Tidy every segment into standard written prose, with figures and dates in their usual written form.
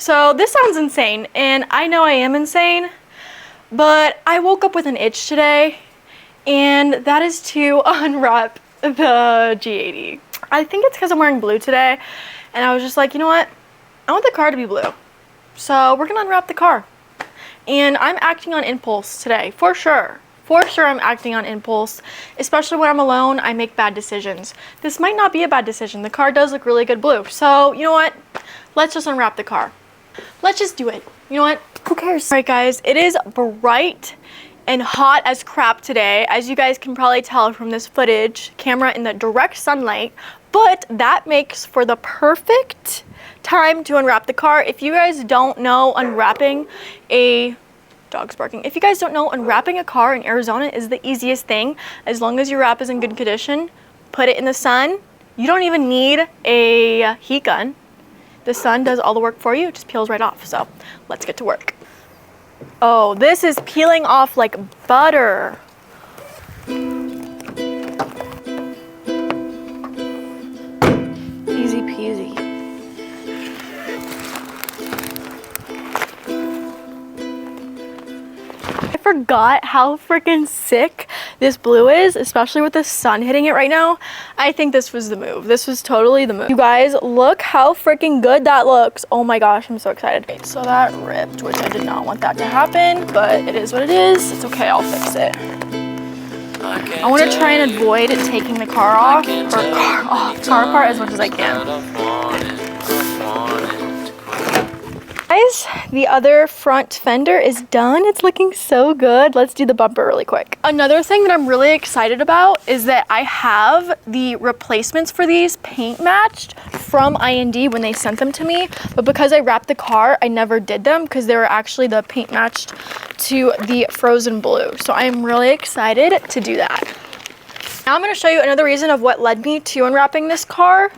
So this sounds insane, and I know I am insane, but I woke up with an itch today, and that is to unwrap the G80. I think it's because I'm wearing blue today, and I was just like, you know what? I want the car to be blue. So we're gonna unwrap the car. And I'm acting on impulse today, for sure. For sure I'm acting on impulse, especially when I'm alone. I make bad decisions. This might not be a bad decision. The car does look really good blue. So you know what? Let's just unwrap the car. Let's just do it. You know what? Who cares? All right, guys, it is bright and hot as crap today, as you guys can probably tell from this footage, camera in the direct sunlight, but that makes for the perfect time to unwrap the car. If you guys don't know, unwrapping a dog's barking. If you guys don't know, unwrapping a car in Arizona is the easiest thing. As long as your wrap is in good condition, put it in the sun. You don't even need a heat gun. The sun does all the work for you. It just peels right off. So let's get to work. Oh, this is peeling off like butter. Easy peasy. I forgot how freaking sick this blue is, especially with the sun hitting it right now. I think this was the move. This was totally the move. You guys, look how freaking good that looks. Oh my gosh, I'm so excited. Okay, so that ripped, which I did not want that to happen, but it is what it is. It's okay, I'll fix it. I want to try and avoid taking the car off, or car apart as much as I can. Guys, the other front fender is done. It's looking so good. Let's do the bumper really quick. Another thing that I'm really excited about is that I have the replacements for these paint matched from IND when they sent them to me, but because I wrapped the car, I never did them because they were actually the paint matched to the frozen blue. So I am really excited to do that. Now I'm going to show you another reason of what led me to unwrapping this car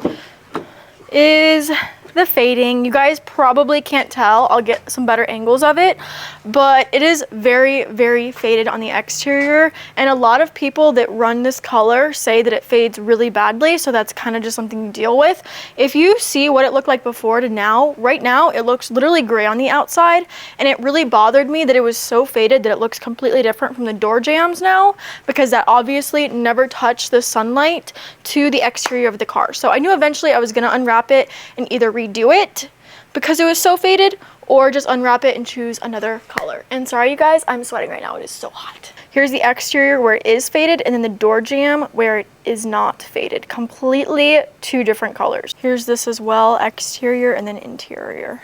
is the fading. You guys probably can't tell. I'll get some better angles of it, but it is very, very faded on the exterior, and a lot of people that run this color say that it fades really badly, so that's kind of just something to deal with. If you see what it looked like before to now, right now it looks literally gray on the outside, and it really bothered me that it was so faded that it looks completely different from the door jambs now, because that obviously never touched the sunlight to the exterior of the car. So I knew eventually I was going to unwrap it and either redo it because it was so faded, or just unwrap it and choose another color. And sorry you guys, I'm sweating right now. It is so hot. Here's the exterior where it is faded, and then the door jamb where it is not faded. Completely two different colors. Here's this as well, exterior and then interior.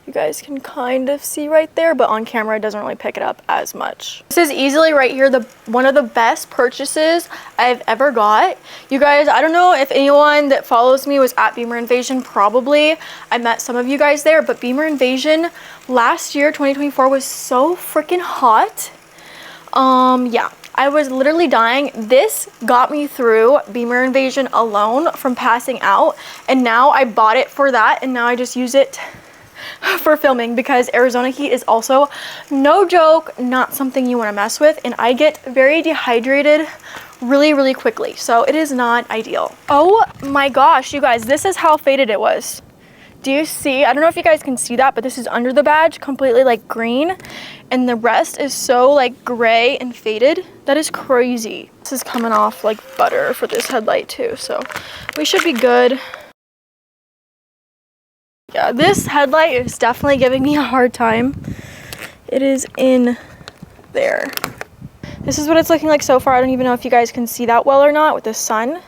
You guys can kind of see right there, but on camera it doesn't really pick it up as much. This is easily right here one of the best purchases I've ever got. You guys, I don't know if anyone that follows me was at Beamer Invasion. Probably. I met some of you guys there, but Beamer Invasion last year, 2024, was so freaking hot. Yeah, I was literally dying. This got me through Beamer Invasion alone from passing out, and now I bought it for that, and now I just use it for filming because Arizona heat is also, no joke, not something you want to mess with, and I get very dehydrated really, really quickly, so it is not ideal. Oh my gosh, you guys, this is how faded it was. Do you see? I don't know if you guys can see that, but this is under the badge, completely like green, and the rest is so like gray and faded. That is crazy. This is coming off like butter for this headlight too, so we should be good. Yeah, this headlight is definitely giving me a hard time. It is in there. This is what it's looking like so far. I don't even know if you guys can see that well or not with the sun,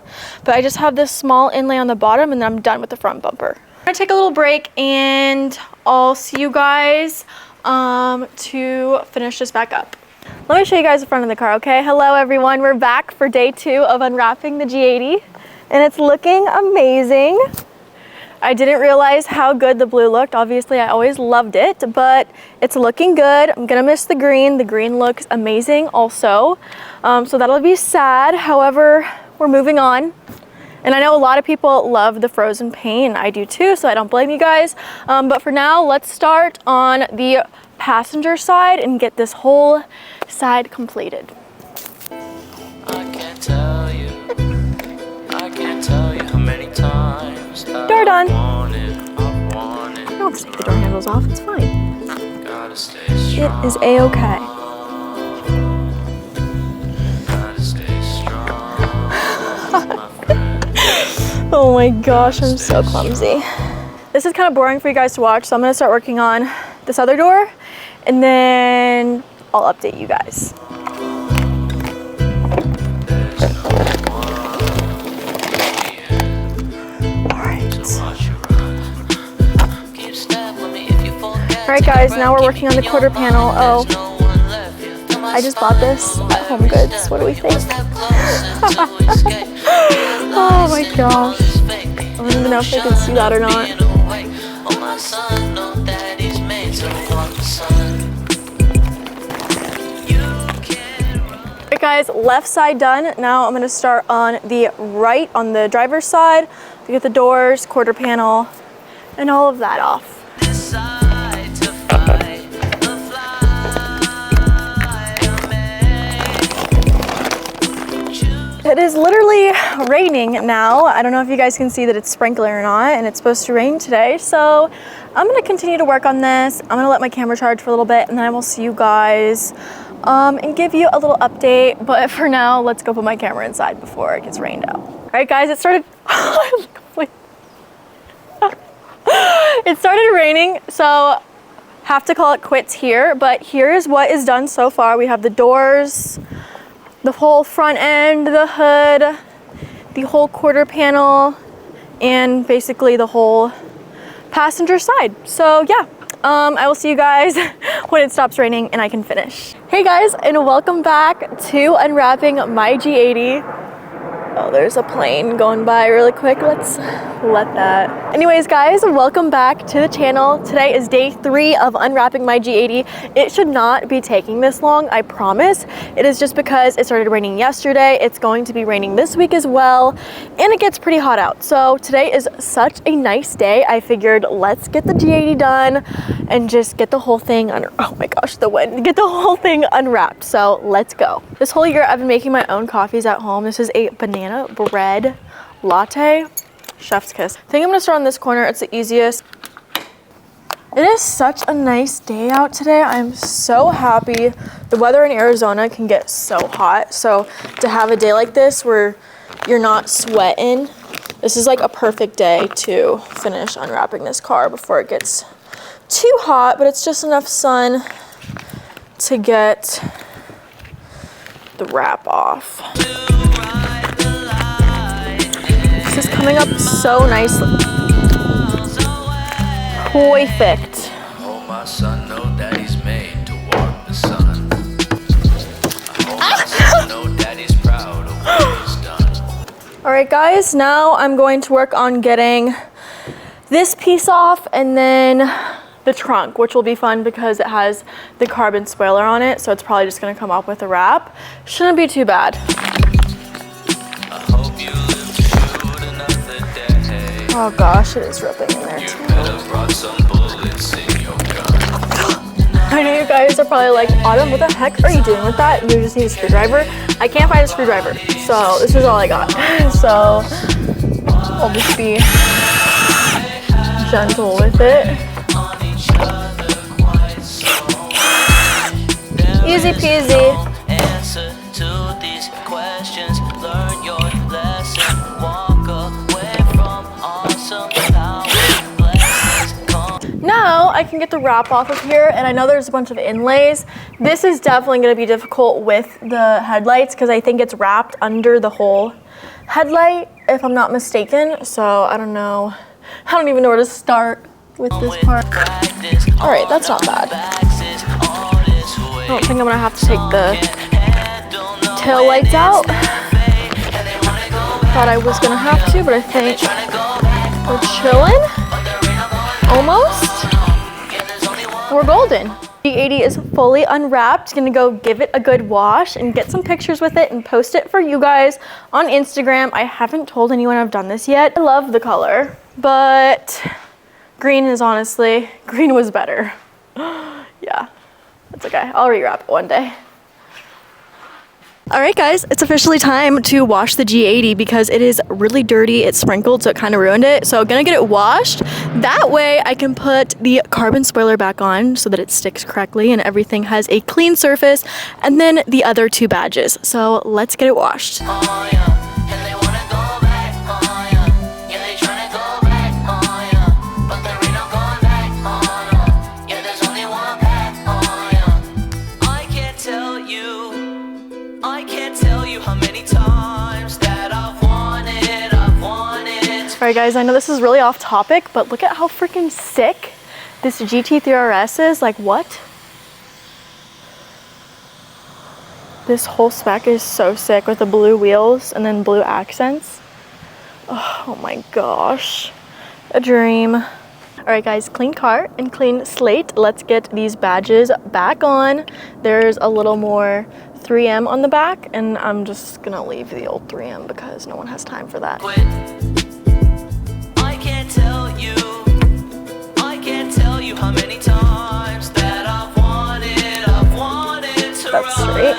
but I just have this small inlay on the bottom, and then I'm done with the front bumper. I'm gonna take a little break, and I'll see you guys to finish this back up. Let me show you guys the front of the car, okay? Hello everyone, we're back for day 2 of unwrapping the G80, and it's looking amazing. I didn't realize how good the blue looked. Obviously, I always loved it, but it's looking good. I'm gonna miss the green. The green looks amazing also. So that'll be sad. However, we're moving on. And I know a lot of people love the frozen paint, and I do too, so I don't blame you guys. But for now, let's start on the passenger side and get this whole side completed. I can't tell you how many times Door done. I've wanted No I'll just take the door handles off. It's fine. Gotta stay It strong. is a-okay. Gotta stay strong, my friend. Oh my gosh, I'm so clumsy. This is kind of boring for you guys to watch, so I'm gonna start working on this other door, and then I'll update you guys. There's no one here All right. to watch you run. Keep step with me if you forget. All right, guys, now we're working on the quarter panel. Oh, I just bought this at Home Goods. What do we think? Oh my gosh. I don't even know if they can see that or not. Alright guys, left side done. Now I'm gonna start on the right, on the driver's side, to get the doors, quarter panel, and all of that off. It is literally raining now. I don't know if you guys can see that it's sprinkling or not, and it's supposed to rain today. So I'm gonna continue to work on this. I'm gonna let my camera charge for a little bit, and then I will see you guys and give you a little update. But for now, let's go put my camera inside before it gets rained out. All right, guys, it started. It started raining, so have to call it quits here. But here's what is done so far. We have the doors, the whole front end, the hood, the whole quarter panel, and basically the whole passenger side. So yeah, I will see you guys when it stops raining and I can finish. Hey guys, and welcome back to unwrapping my G80. Oh, there's a plane going by really quick. Let's let that. Anyways, guys, welcome back to the channel. Today is day 3 of unwrapping my G80. It should not be taking this long, I promise. It is just because it started raining yesterday. It's going to be raining this week as well, and it gets pretty hot out. So today is such a nice day. I figured let's get the G80 done and just get the whole thing oh my gosh, the wind. Get the whole thing unwrapped. So let's go. This whole year I've been making my own coffees at home. This is a banana bread latte. Chef's kiss. I think I'm gonna start on this corner. It's the easiest. It is such a nice day out today. I'm so happy. The weather in Arizona can get so hot. So to have a day like this where you're not sweating, this is like a perfect day to finish unwrapping this car before it gets too hot, but it's just enough sun to get the wrap off. This is coming up so nicely. Perfect. Oh, my son, know that he's made to walk the sun. Oh, my son, know that he's proud of what he's done. All right, guys, now I'm going to work on getting this piece off and then the trunk, which will be fun because it has the carbon spoiler on it, so it's probably just gonna come up with a wrap. Shouldn't be too bad. I hope you live to shoot another day. Oh gosh, it is ripping in there You too. better brought some bullets in your gun. I know you guys are probably like, Autumn, what the heck are you doing with that? You just need a screwdriver. I can't find a screwdriver, so this is all I got. So I'll just be gentle with it. Easy peasy. Answer to these questions. Learn your lesson. Walk away from awesome power. Blessings come. Now I can get the wrap off of here, and I know there's a bunch of inlays. This is definitely going to be difficult with the headlights because I think it's wrapped under the whole headlight, if I'm not mistaken. So I don't know. I don't even know where to start with this part. All right, that's not bad. I don't think I'm gonna have to take the tail lights out. Thought I was gonna have to, but I think we're chilling. Almost. We're golden. G80 is fully unwrapped. Gonna go give it a good wash and get some pictures with it and post it for you guys on Instagram. I haven't told anyone I've done this yet. I love the color, but green was better. Yeah. That's okay, I'll rewrap it one day. All right, guys, it's officially time to wash the G80 because it is really dirty. It's sprinkled, so it kind of ruined it. So I'm gonna get it washed. That way I can put the carbon spoiler back on so that it sticks correctly and everything has a clean surface, and then the other 2 badges. So let's get it washed. Oh yeah, and they wanna go back. Oh yeah, yeah they tryna go back. Oh yeah, but there ain't no going back. Oh no, yeah there's only one path. Oh yeah, I can't tell you how many times that I've wanted. All right, guys, I know this is really off topic, but look at how freaking sick this GT3 RS is. Like, what? This whole spec is so sick with the blue wheels and then blue accents. Oh my gosh, a dream. All right, guys, clean car and clean slate. Let's get these badges back on. There's a little more 3M on the back, and I'm just gonna leave the old 3M because no one has time for that. I can't tell you how many times that I've wanted to That's run. right.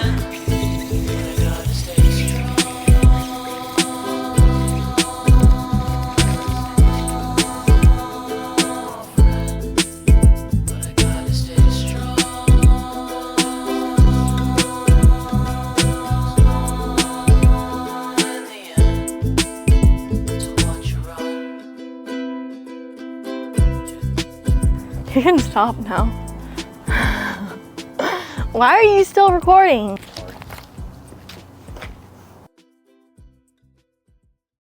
You can stop now. Why are you still recording?